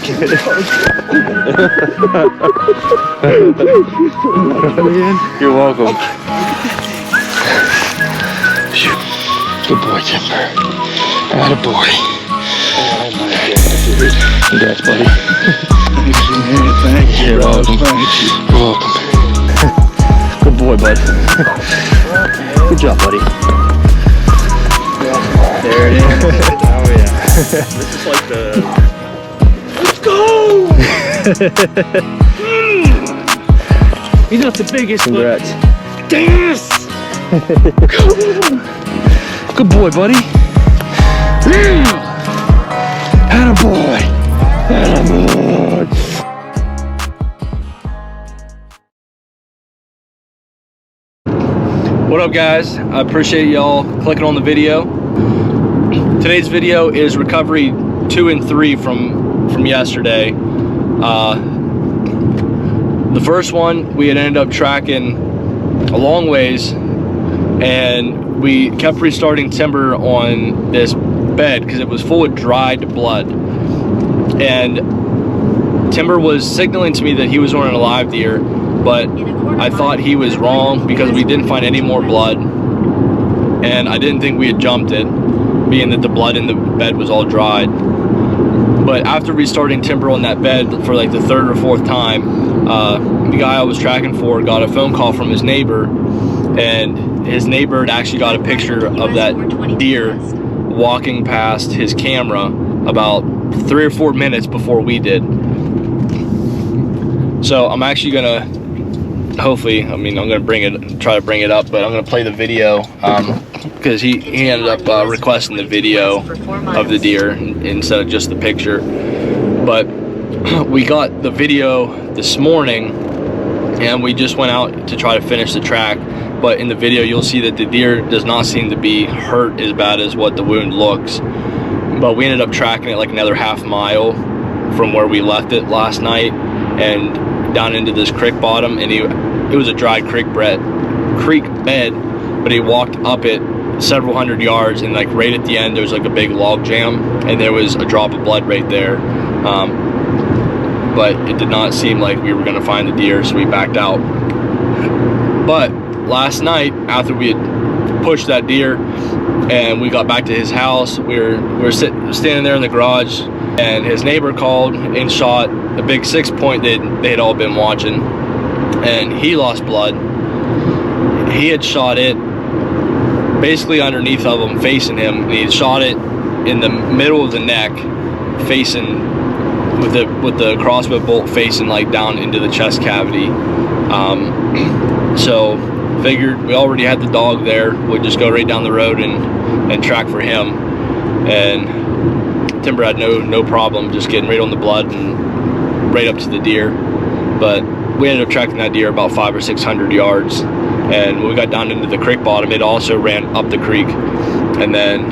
You're welcome. Good boy, Timber. Attaboy. Oh my God, dude. Congrats, buddy. Thank you. You're welcome. You're welcome. Good boy, bud. Good job, buddy. There it is. Oh yeah. This is like the... Let's go! He's not the biggest. Congrats. Yes! Good boy, buddy. Attaboy. Attaboy. What up, guys? I appreciate y'all clicking on the video. Today's video is recovery 2 and 3 from yesterday. The first one we had ended up tracking a long ways, and we kept restarting Timber on this bed because it was full of dried blood. And Timber was signaling to me that he was on an alive deer, but I thought he was wrong because we didn't find any more blood, and I didn't think we had jumped it, being that the blood in the bed was all dried. But after restarting Timber on that bed for like the 3rd or 4th time, the guy I was tracking for got a phone call from his neighbor, and his neighbor had actually got a picture of that deer walking past his camera about 3 or 4 minutes before we did. So I'm actually gonna, hopefully, I mean, I'm gonna try to bring it up, but I'm gonna play the video because he ended up requesting the video of the deer instead of just the picture. But we got the video this morning, and we just went out to try to finish the track. But in the video, you'll see that the deer does not seem to be hurt as bad as what the wound looks. But we ended up tracking it like another ½ mile from where we left it last night, and down into this creek bottom, and it was a dry creek bed, but he walked up it several hundred yards, and like right at the end there was like a big log jam, and there was a drop of blood right there. But it did not seem like we were going to find the deer, so we backed out. But last night, after we had pushed that deer and we got back to his house, we were standing there in the garage, and his neighbor called and shot a big 6-point they had all been watching, and he lost blood. He had shot it basically underneath of him, facing him, and he had shot it in the middle of the neck, facing with the crossbow bolt facing like down into the chest cavity. So figured we already had the dog there, we'd just go right down the road and track for him. And Timber had no problem just getting right on the blood and right up to the deer. But we ended up tracking that deer about 500 or 600 yards, and when we got down into the creek bottom, it also ran up the creek and then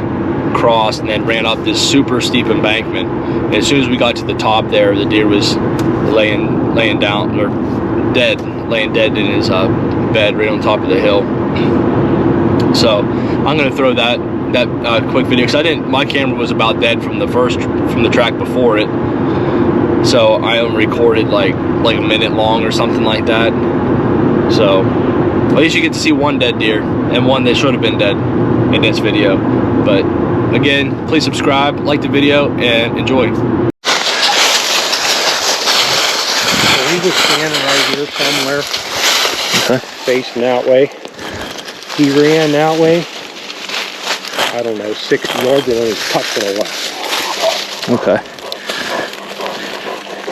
crossed and then ran up this super steep embankment. And as soon as we got to the top there, the deer was laying down, or laying dead in his bed right on top of the hill. So I'm gonna throw that quick video, because my camera was about dead from the track before it, so I only recorded like a minute long or something like that. So at least you get to see one dead deer and one that should have been dead in this video. But again, please subscribe, like the video, and enjoy. So he was standing right here somewhere, Okay. facing that way. He ran that way, I don't know, 60 yards, and then he tucked it away. Okay.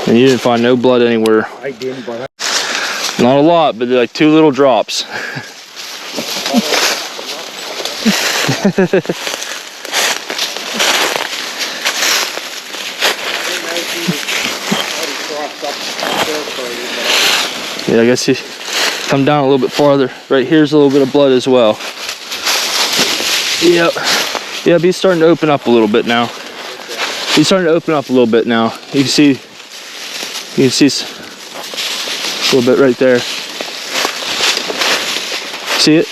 And you didn't find no blood anywhere? I didn't, but Not a lot, but like 2 little drops. Yeah, I guess you come down a little bit farther. Right here's a little bit of blood as well. Yep. Yep, he's starting to open up a little bit now. He's starting to open up a little bit now. You can see a little bit right there. See it?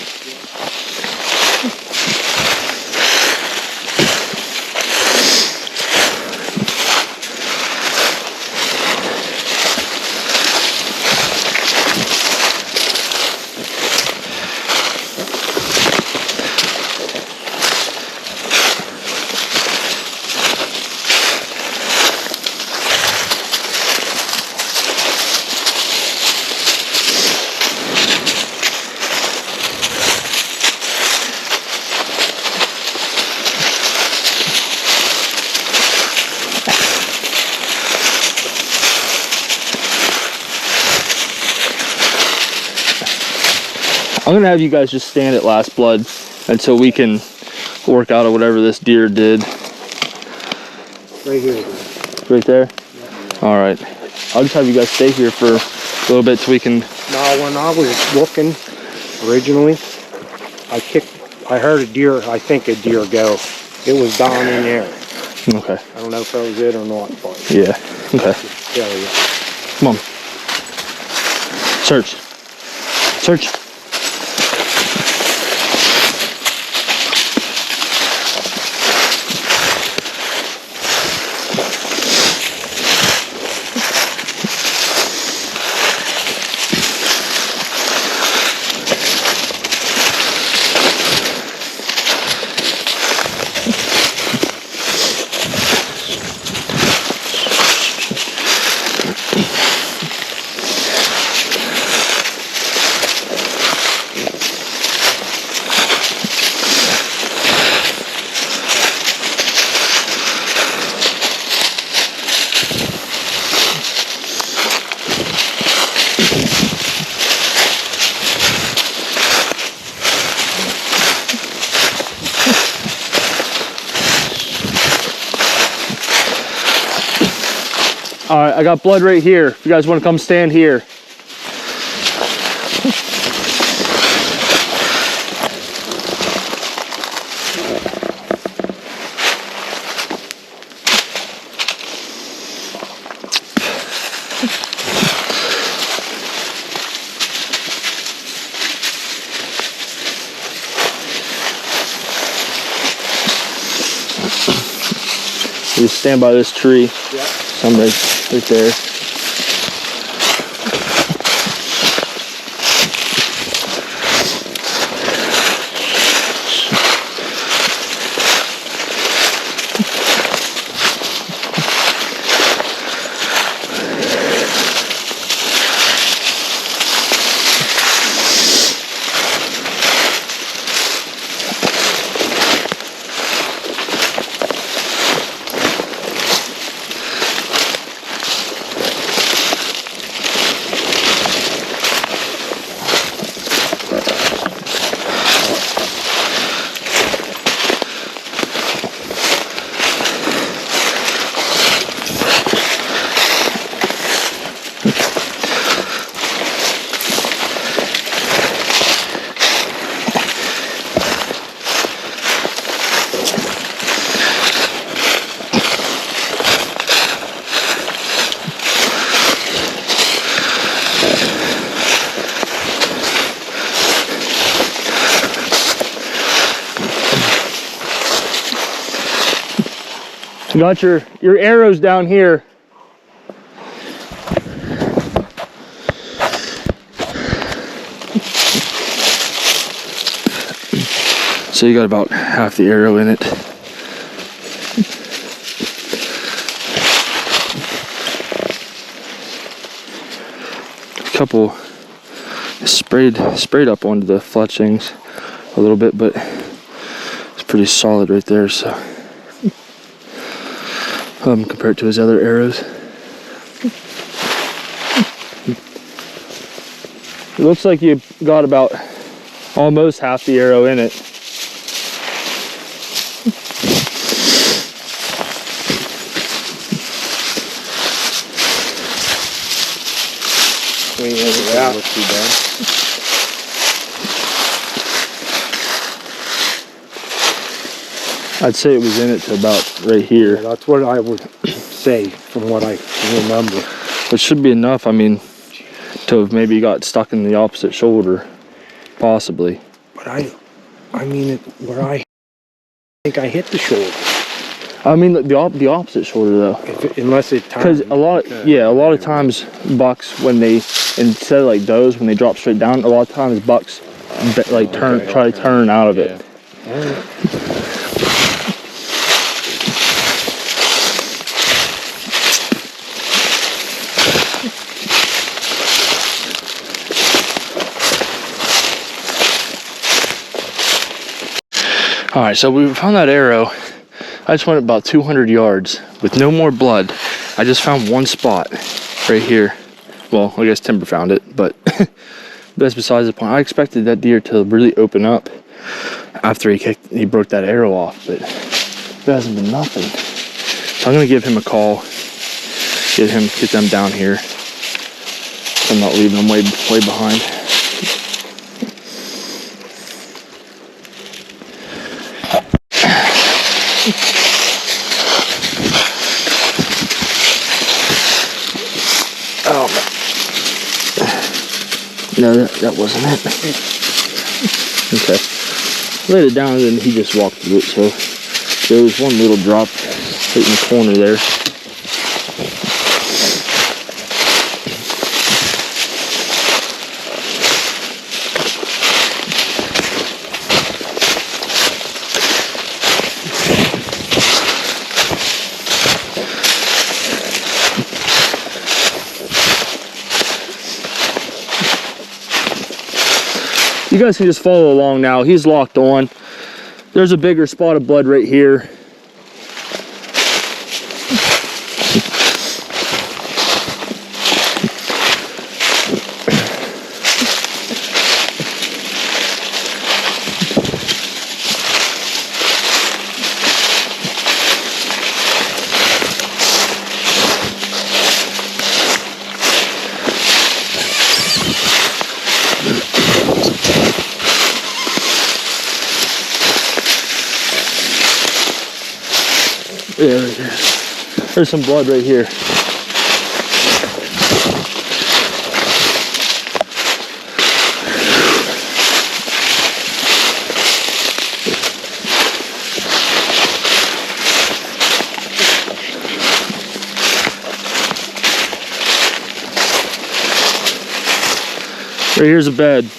I'm gonna have you guys just stand at last blood until we can work out or whatever this deer did. Right here. Right there? Yeah. All right. I'll just have you guys stay here for a little bit so we can... Now, when I was looking originally, I heard a deer, I think a deer go. It was down in there. Okay. I don't know if that was it or not, but... Yeah, okay. Yeah. Come on. Search. Search. All right, I got blood right here. If you guys want to come stand here. You just stand by this tree. Yeah. I'm right there. You got your arrows down here. So you got about half the arrow in it. A couple sprayed up onto the fletchings a little bit, but it's pretty solid right there. So compared to his other arrows, it looks like you got about almost half the arrow in it. Yeah. Too bad. I'd say it was in it to about right here. Yeah, that's what I would say from what I remember. Which should be enough, I mean, to have maybe got stuck in the opposite shoulder, possibly. But I mean, where I think I hit the shoulder. I mean, the opposite shoulder though. Unless it because a lot of times bucks, when they, instead of like does, when they drop straight down, a lot of times bucks like try to turn out of it. All right, so we found that arrow. I just went about 200 yards with no more blood. I just found one spot right here. Well, I guess Timber found it, but That's besides the point. I expected that deer to really open up after he broke that arrow off, but there hasn't been nothing. So I'm gonna give him a call, get them down here. I'm not leaving them way behind. Oh, no, that wasn't it. Okay. Laid it down and then he just walked through it, so there was one little drop right in the corner there. You guys can just follow along now. He's locked on. There's a bigger spot of blood right here. Yeah, right there. There's some blood right here. Right here's a bed.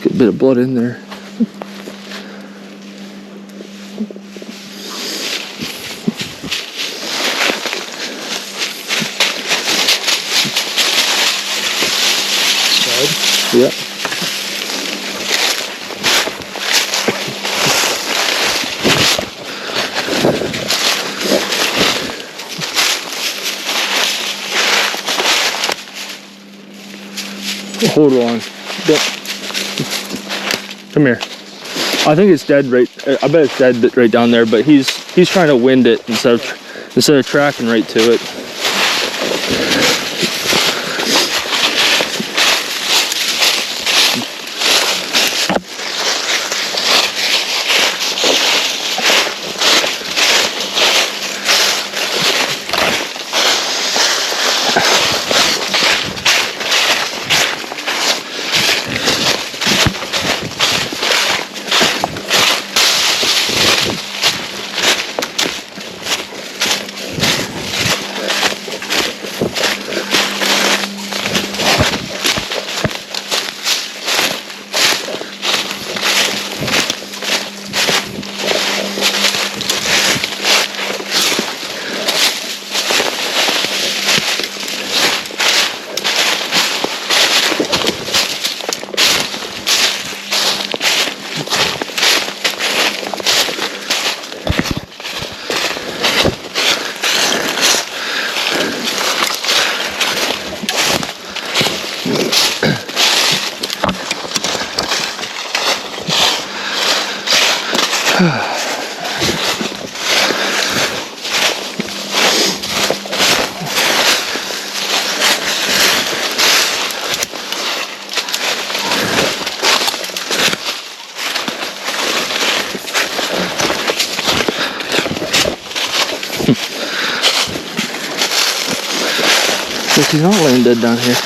Good bit of blood in there. Yep. Hold on. Come here. I think it's dead right. I bet it's dead right down there. But he's trying to wind it instead of tracking right to it. He's not laying dead down here.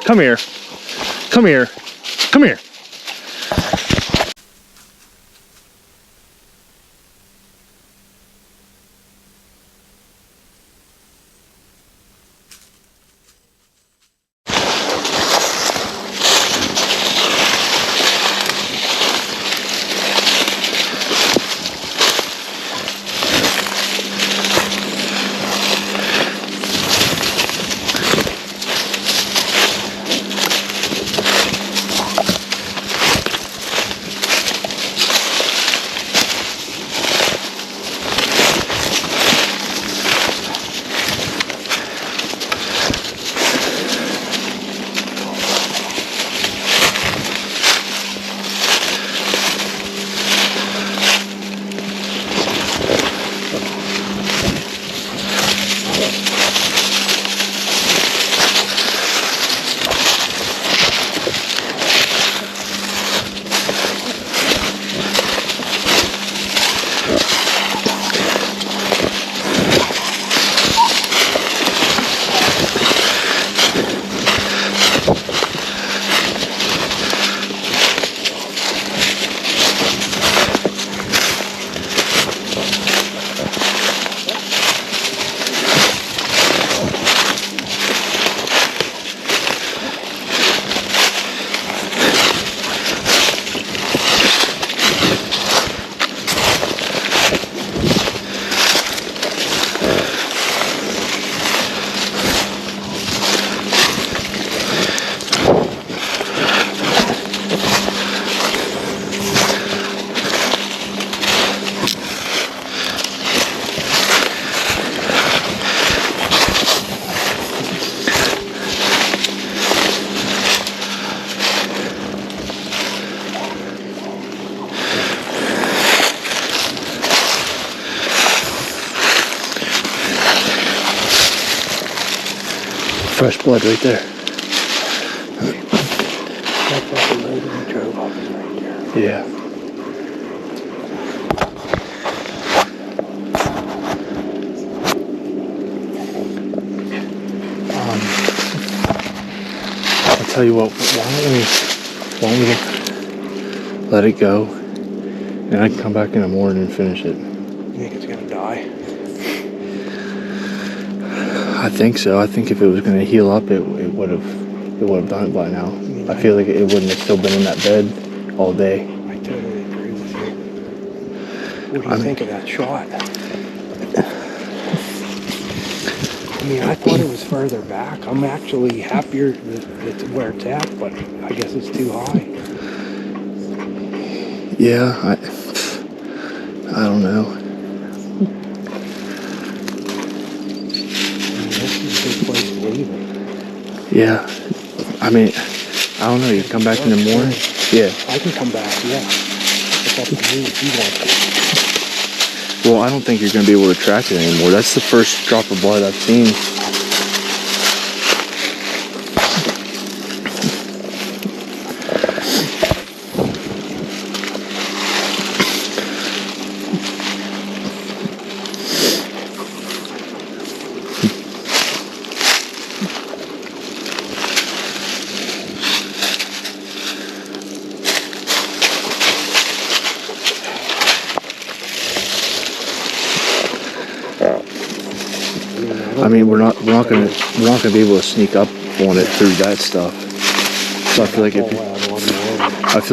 Come here. Come here. Come here. Fresh blood right there. That's what the lady we drove off is right there. Yeah. I'll tell you what, why don't we let it go, and I can come back in the morning and finish it. You think it's gonna die? I think so. I think if it was going to heal up, it would have done it by now. I feel like it wouldn't have still been in that bed all day. I totally agree with you. What do you think of that shot? I mean, I thought it was further back. I'm actually happier that it's where it's at, but I guess it's too high. Yeah, I don't know. Yeah, I mean, I don't know, you come back in the morning? Yeah. I can come back, yeah. It's up to you if you want to. Well, I don't think you're going to be able to track it anymore. That's the first drop of blood I've seen. I mean, we're not gonna be able to sneak up on it through that stuff. So I feel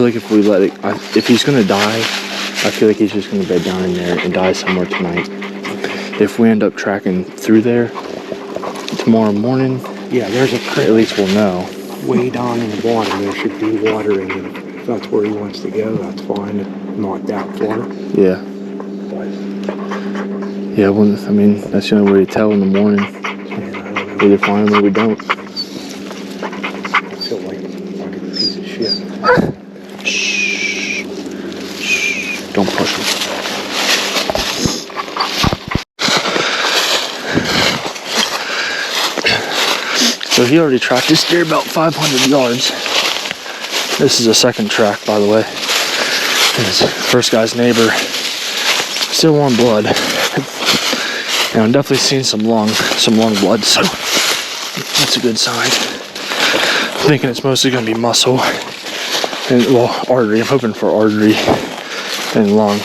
like if we let it, if he's gonna die, I feel like he's just gonna bed down in there and die somewhere tonight. If we end up tracking through there tomorrow morning, yeah, there's a creek. At least we'll know. Way down in the bottom, there should be water in it. If that's where he wants to go, that's fine. Not that far. Yeah. Yeah, well, I mean, that's the only way to tell in the morning. Yeah, Either find them or we don't. I feel like a fucking piece of shit. Shh. Shh. Don't push him. So he already tracked this deer about 500 yards. This is a second track, by the way. His first guy's neighbor, still warm blood. And I'm definitely seeing some lung blood, so that's a good sign. Thinking it's mostly gonna be muscle and, well, artery. I'm hoping for artery and lung.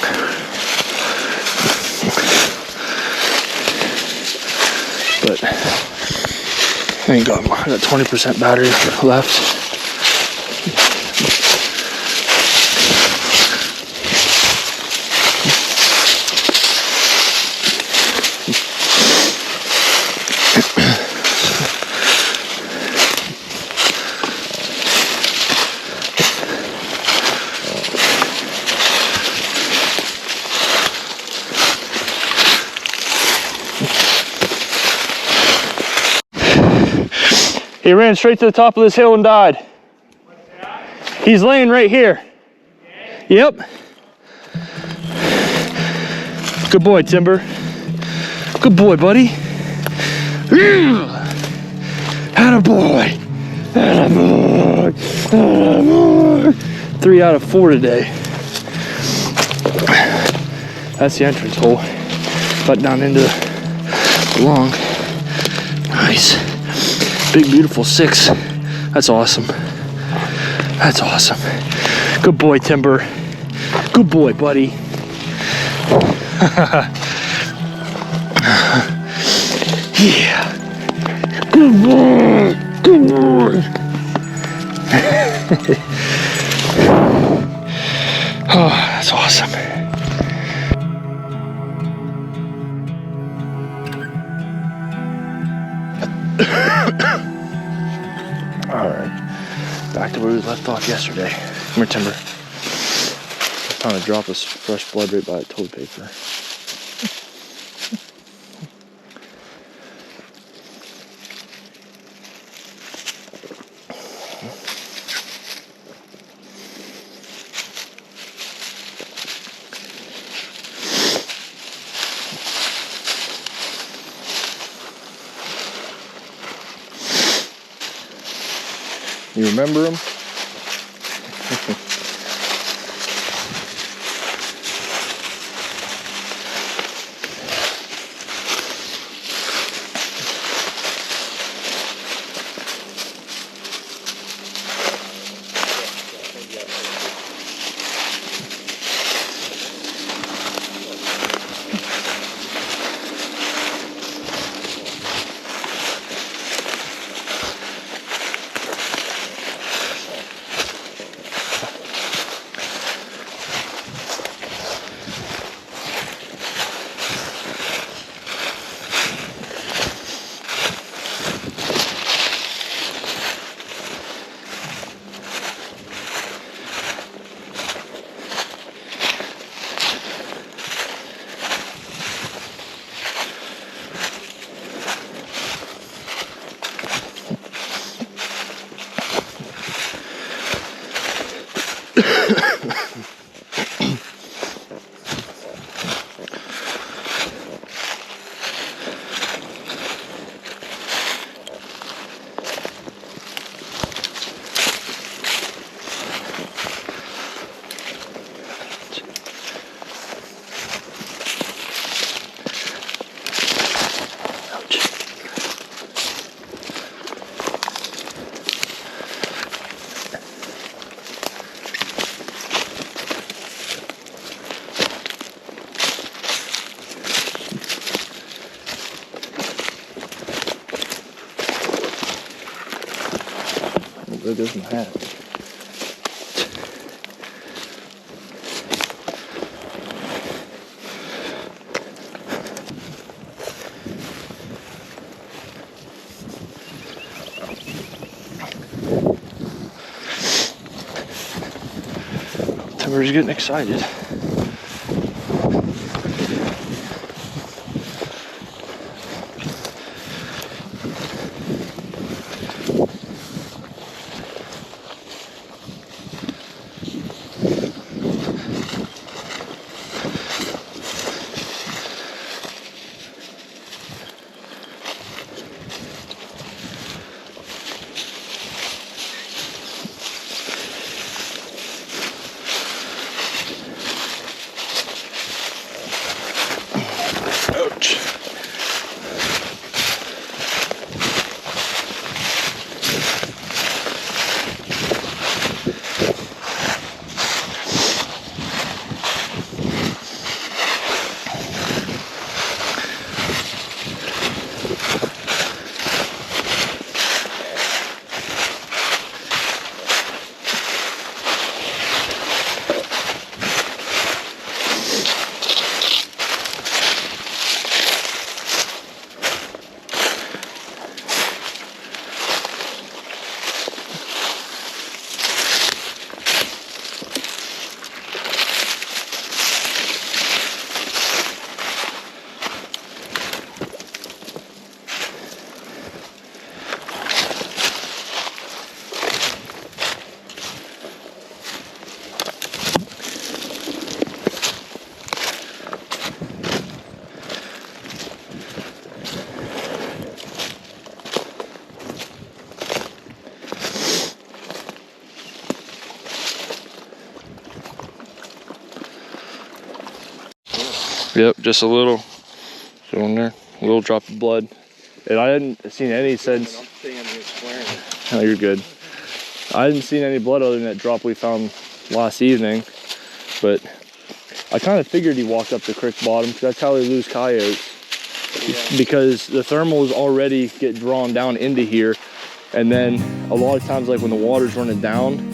But thank God, I got 20% battery left. He ran straight to the top of this hill and died. He's laying right here. Yep. Good boy, Timber. Good boy, buddy. Attaboy. Attaboy. Attaboy. 3 out of 4 today. That's the entrance hole. But down into the long. Nice. Big, beautiful 6. That's awesome. That's awesome. Good boy, Timber. Good boy, buddy. Yeah. Good boy. Good boy. Oh, that's awesome. Alright, back to where we left off yesterday. Come here, Timber. Found a drop of fresh blood right by the toilet paper. You remember him? There goes my hat. Timber's getting excited. Ouch. Yep, just a little. So in there, a little drop of blood. And I hadn't seen any since. Oh, you're good. I hadn't seen any blood other than that drop we found last evening. But I kind of figured he walked up the creek bottom because that's how they lose coyotes. Yeah. Because the thermals already get drawn down into here. And then a lot of times, like when the water's running down,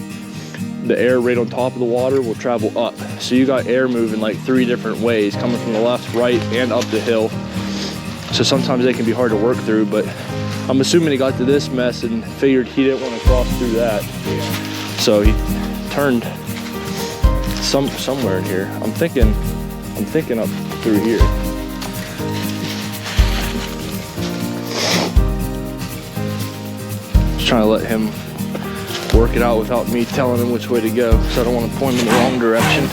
the air right on top of the water will travel up. So you got air moving like 3 different ways, coming from the left, right, and up the hill. So sometimes they can be hard to work through, but I'm assuming he got to this mess and figured he didn't want to cross through that. So he turned somewhere in here. I'm thinking up through here. Just trying to let him work it out without me telling him which way to go, so I don't want to point him in the wrong direction.